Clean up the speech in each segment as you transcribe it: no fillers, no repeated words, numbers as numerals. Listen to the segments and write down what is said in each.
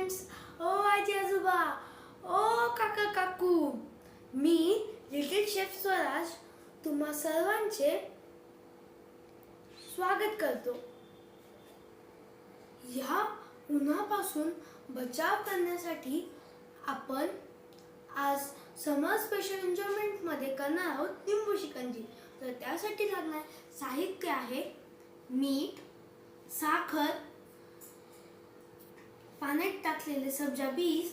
Friends, ओ आजी आजोबा, ओ काका काकू, मी लिटिल शेफ स्वराज तुम्हा सर्वांचे स्वागत करतो. या उन्हापासून बचाव करण्यासाठी आपण आज समर स्पेशल एन्जॉयमेंट मध्ये करणार आहोत लिंबू शिकंजी. तर त्यासाठी लागणार साहित्य आहे मीठ, साखर, पाण्यात टाकलेले सब्जा बीज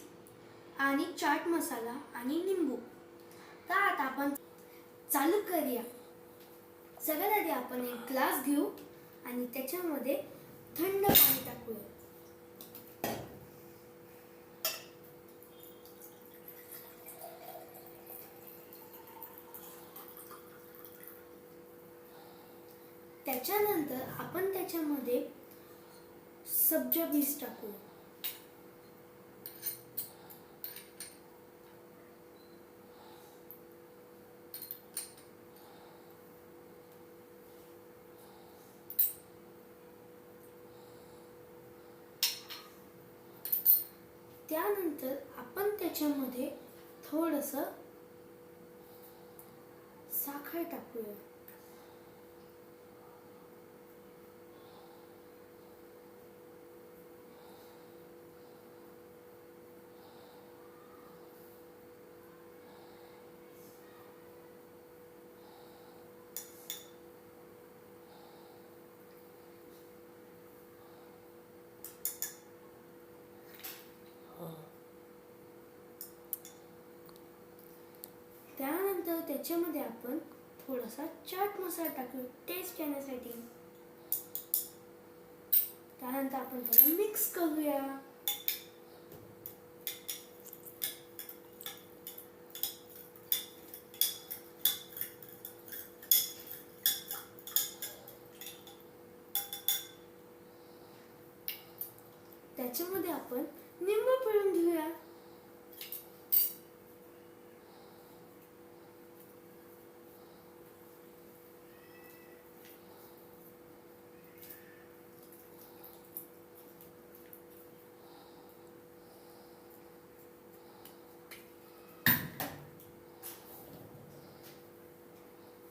आणि चाट मसाला आणि लिंबू. तर आता आपण चालू करूया. सगळ्यात आधी आपण एक ग्लास घेऊ आणि त्याच्यामध्ये थंड पाणी टाकूया. त्याच्यानंतर आपण त्याच्यामध्ये सब्जा बीज टाकू. त्यानंतर आपण त्याच्यामध्ये थोडंसं साखर टाकूया. त्यानंतर त्याच्यामध्ये आपण थोडासा चाट मसाला टाकू टेस्ट येण्यासाठी. त्यानंतर आपण त्याला मिक्स करूया. त्याच्यामध्ये आपण लिंबू पिळून घेऊया.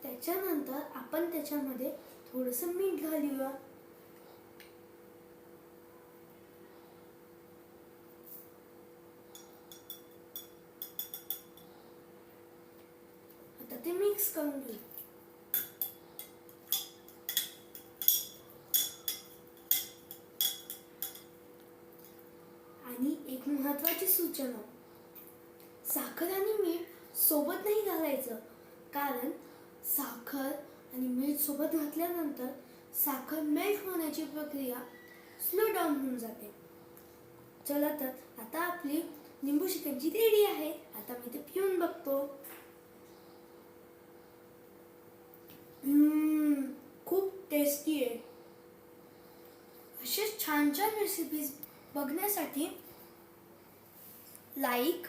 त्याच्यानंतर आपण त्याच्यामध्ये थोडंसं मीठ घालूया. आता ते मिक्स करून घेऊ. आणि एक महत्त्वाची सूचना, साखर आणि मीठ सोबत नाही घालायचं, कारण साखर आणि मीठ सोबत घातल्यानंतर साखर मेल्ट होण्याची प्रक्रिया स्लो डाऊन होऊन जाते. चला तर आता आपली लिंबू शिकंजी रेडी आहे. आता मी ते पिऊन बघतो. खूप टेस्टी आहे. असेच छान छान रेसिपीज बघण्यासाठी लाईक,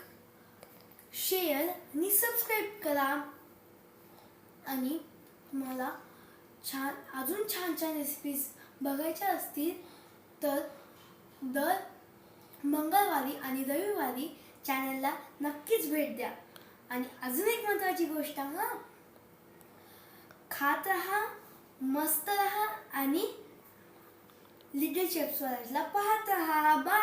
शेअर आणि सबस्क्राईब करा. आणि तुम्हाला अजून छान छान रेसिपीज बघायच्या असतील तर दर मंगळवारी आणि रविवारी चॅनलला नक्कीच भेट द्या. आणि अजून एक महत्त्वाची गोष्ट, खात राहा, मस्त राहा आणि लिटिल शेफ स्वराजला पाहत राहा. बाय.